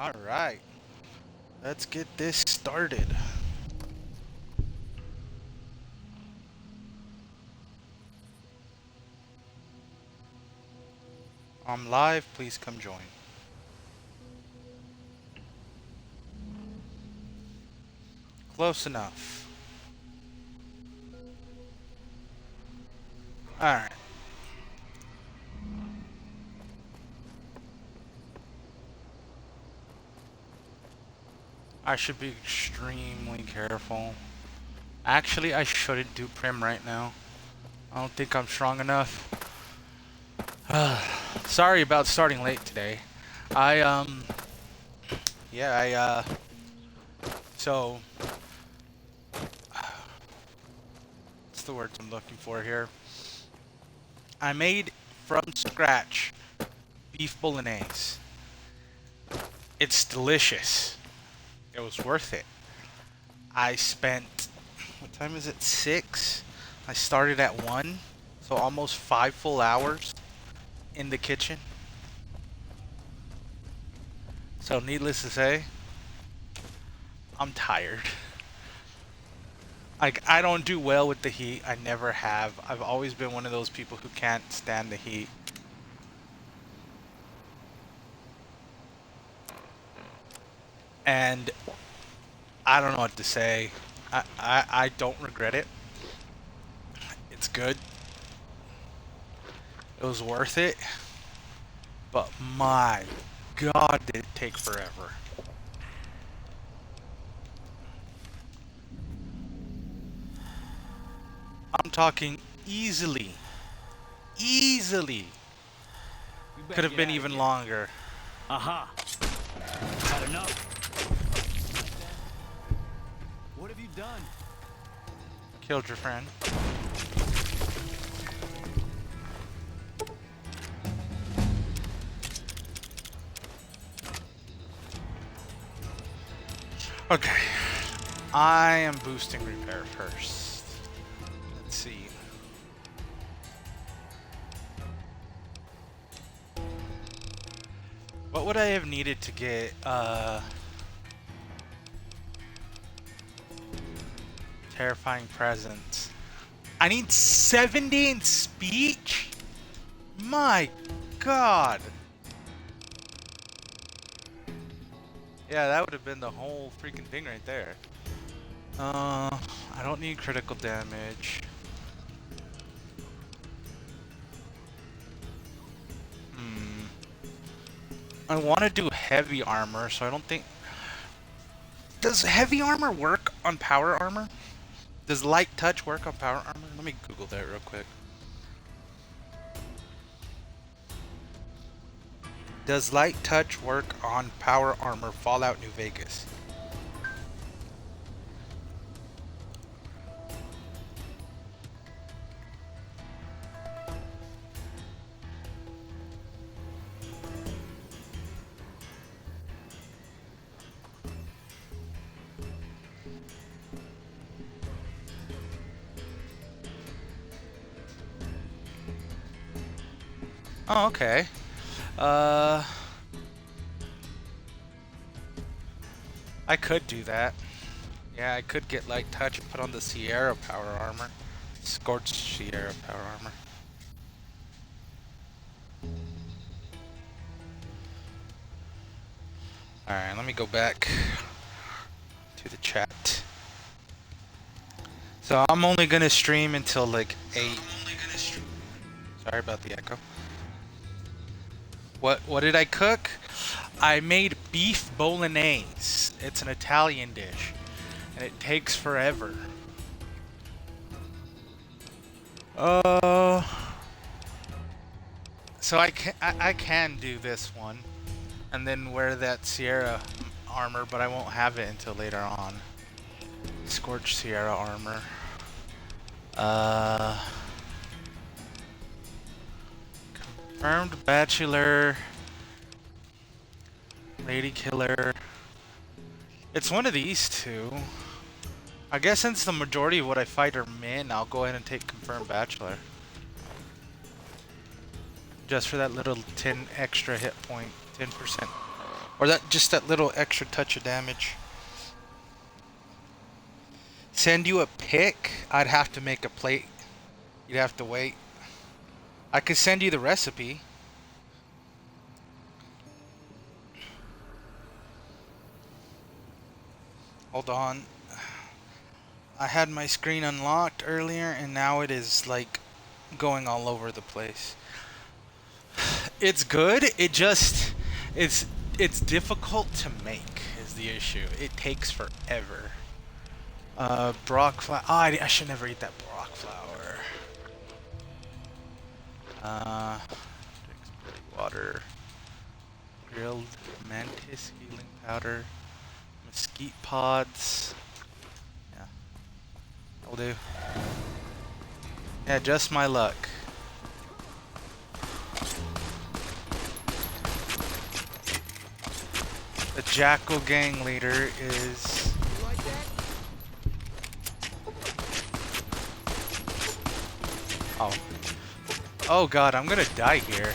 Alright, let's get this started. I'm live, please come join. Close enough. Alright. I should be extremely careful. Actually, I shouldn't do Prim right now. I don't think I'm strong enough. Sorry about starting late today. Yeah, so, what's the words I'm looking for here? I made from scratch beef bolognese. It's delicious. It was worth it. I spent, what time is it? 6? I started at 1, so almost 5 full hours in the kitchen. So needless to say, I'm tired. Like, I don't do well with the heat. I never have. I've always been one of those people who can't stand the heat. And I don't know what to say. I don't regret it. It's good. It was worth it. But my God, did it take forever. I'm talking easily. Easily. Could have been even longer. Aha. Had enough. What have you done? Killed your friend. Okay. I am boosting repair first. Let's see. What would I have needed to get, terrifying presence? I need 70 in speech? My God. Yeah, that would have been the whole freaking thing right there. I don't need critical damage. I want to do heavy armor, so I don't think... Does heavy armor work on power armor? Does light touch work on power armor? Let me Google that real quick. Does light touch work on power armor Fallout New Vegas? Oh, okay. I could do that. Yeah, I could get light touch and put on the Sierra power armor. Scorched Sierra power armor. Alright, let me go back to the chat. So I'm only gonna stream until like 8. Sorry about the echo. What did I cook? I made beef bolognese. It's an Italian dish, and it takes forever. So I can do this one, and then wear that Sierra armor, but I won't have it until later on. Scorched Sierra armor. Confirmed bachelor. Lady killer. It's one of these two. I guess since the majority of what I fight are men, I'll go ahead and take confirmed bachelor. Just for that little 10 extra hit point. 10%. Or that just that little extra touch of damage. Send you a pick? I'd have to make a plate. You'd have to wait. I could send you the recipe. Hold on. I had my screen unlocked earlier and now it is like going all over the place. It's good. It's difficult to make is the issue. It takes forever. Brock flour. Oh, I should never eat that brock flour. Water. Grilled mantis healing powder. Mesquite pods. Yeah. Will do. Yeah, just my luck. The Jackal gang leader is... Oh. Oh god, I'm gonna die here.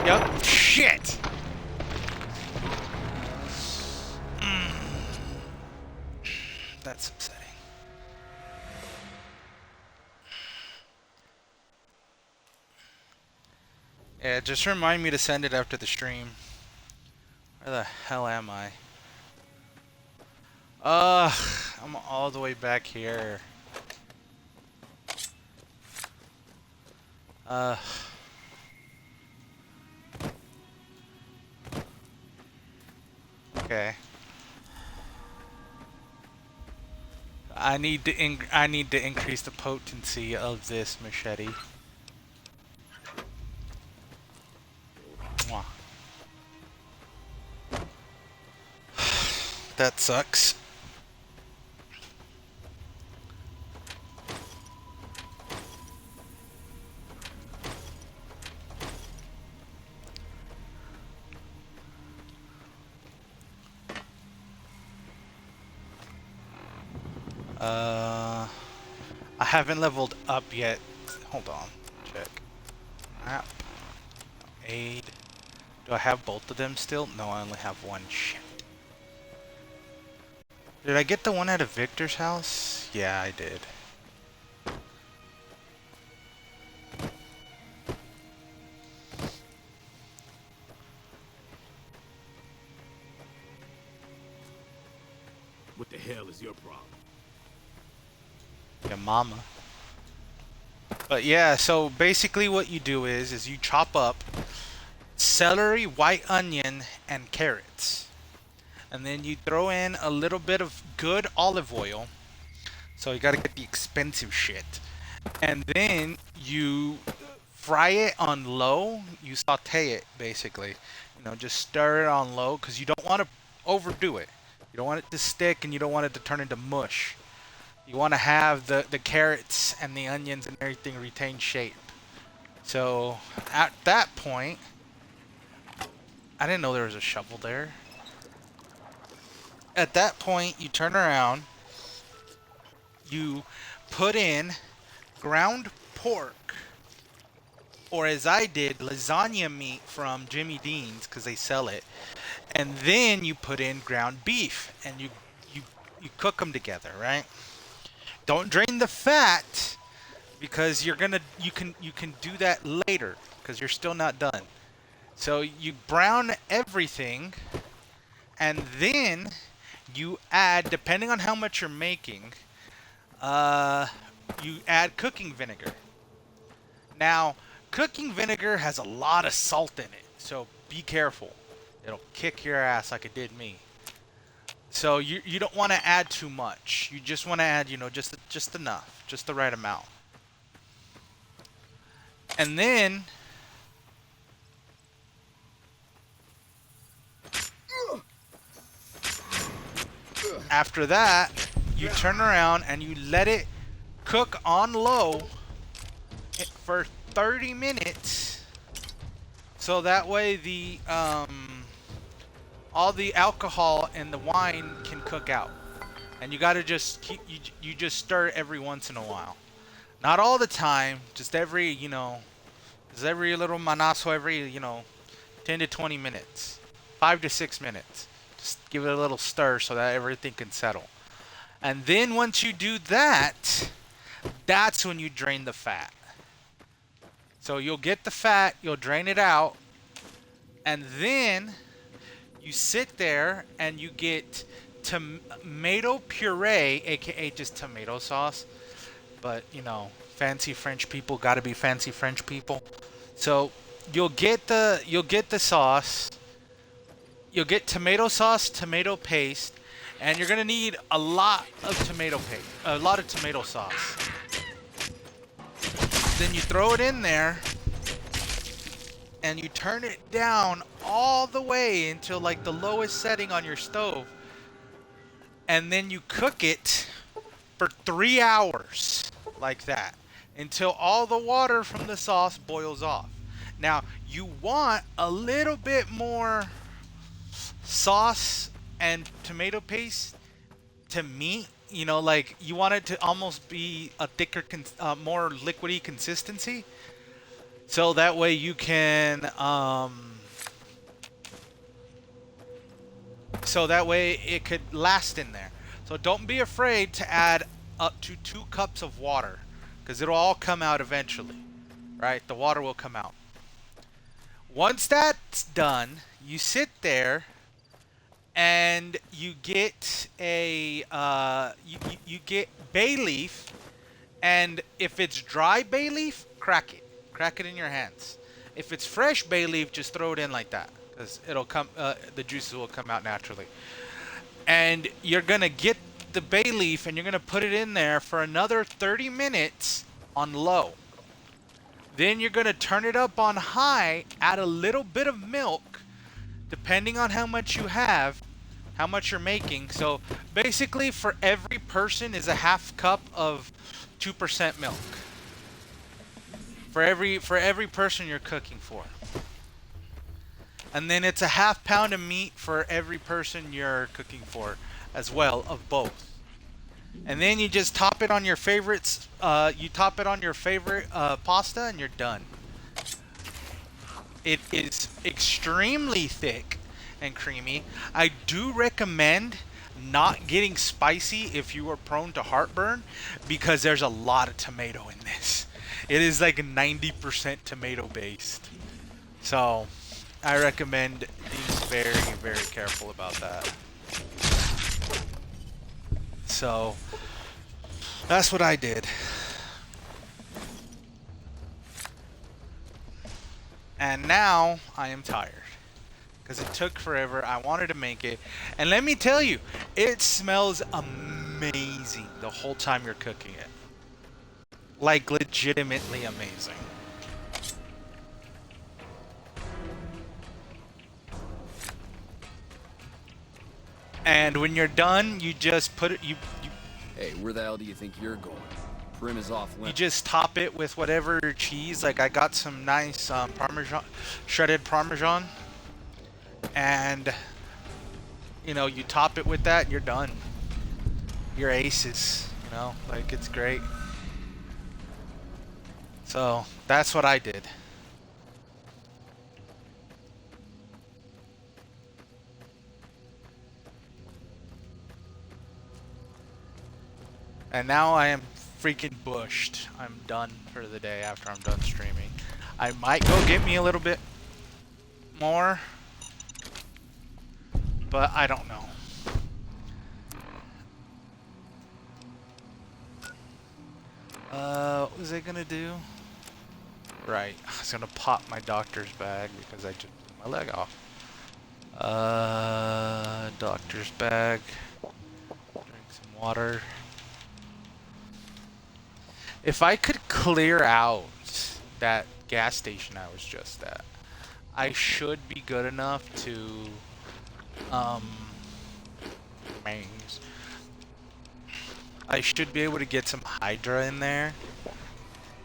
Yep. Shit! That's upsetting. Yeah, just remind me to send it after the stream. Where the hell am I? I'm all the way back here. Okay. I need to increase the potency of this machete. Mwah. That sucks. I haven't leveled up yet. Hold on. Check. Map. Aid. Do I have both of them still? No, I only have one. Shit. Did I get the one out of Victor's house? Yeah, I did. What the hell is your problem? Your mama. But yeah, so basically what you do is you chop up celery, white onion, and carrots. And then you throw in a little bit of good olive oil. So you gotta get the expensive shit. And then you fry it on low. You saute it, basically. You know, just stir it on low because you don't want to overdo it. You don't want it to stick and you don't want it to turn into mush. You want to have the carrots and the onions and everything retain shape. So at that point, I didn't know there was a shovel there. At that point, you turn around, you put in ground pork, or as I did, lasagna meat from Jimmy Dean's because they sell it, and then you put in ground beef and you cook them together, right? Don't drain the fat because you can do that later because you're still not done. So you brown everything and then you add, depending on how much you're making, you add cooking vinegar. Now, cooking vinegar has a lot of salt in it, so be careful. It'll kick your ass like it did me. So you don't want to add too much. You just want to add, you know, just enough, just the right amount. And then after that, you turn around and you let it cook on low for 30 minutes. So that way the all the alcohol and the wine can cook out. And you got to just keep you just stir every once in a while. Not all the time, just every, just every little manazo every, 10 to 20 minutes. 5 to 6 minutes. Just give it a little stir so that everything can settle. And then once you do that, that's when you drain the fat. So you'll get the fat, you'll drain it out, and then you sit there and you get tomato puree, aka just tomato sauce. But fancy French people gotta be fancy French people. So you'll get the sauce, you'll get tomato sauce, tomato paste, and you're gonna need a lot of tomato paste, a lot of tomato sauce. Then you throw it in there and you turn it down all the way until like the lowest setting on your stove. And then you cook it for 3 hours like that until all the water from the sauce boils off. Now, you want a little bit more sauce and tomato paste to meet, like you want it to almost be a thicker, more liquidy consistency. So that way you can, so that way it could last in there. So don't be afraid to add up to 2 cups of water because it'll all come out eventually, right? The water will come out. Once that's done, you sit there and you get you get bay leaf, and if it's dry bay leaf, crack it in your hands. If it's fresh bay leaf, just throw it in like that because it'll come, the juices will come out naturally. And you're gonna get the bay leaf and you're gonna put it in there for another 30 minutes on low. Then you're gonna turn it up on high, add a little bit of milk, depending on how much you have, how much you're making. So basically for every person is a half cup of 2% milk. For every person you're cooking for. And then it's a half pound of meat for every person you're cooking for as well, of both. And then you just top it on your favorites. You top it on your favorite pasta, and you're done. It is extremely thick and creamy. I do recommend not getting spicy if you are prone to heartburn because there's a lot of tomato in this. It is like 90% tomato based. So I recommend being very, very careful about that. So that's what I did. And now I am tired because it took forever. I wanted to make it. And let me tell you, it smells amazing the whole time you're cooking it. Like legitimately amazing. And when you're done, you just put it, Hey, where the hell do you think you're going? Prim is off you limits. just top it with whatever cheese. Like I got some nice Parmesan, shredded Parmesan, and you top it with that, and you're done. You're aces. Like it's great. So that's what I did. And now I am freaking bushed. I'm done for the day after I'm done streaming. I might go get me a little bit more, but I don't know. What was I gonna do? Right, I was gonna pop my doctor's bag because I just blew my leg off. Doctor's bag. Drink some water. If I could clear out that gas station I was just at, I should be good enough to, I should be able to get some Hydra in there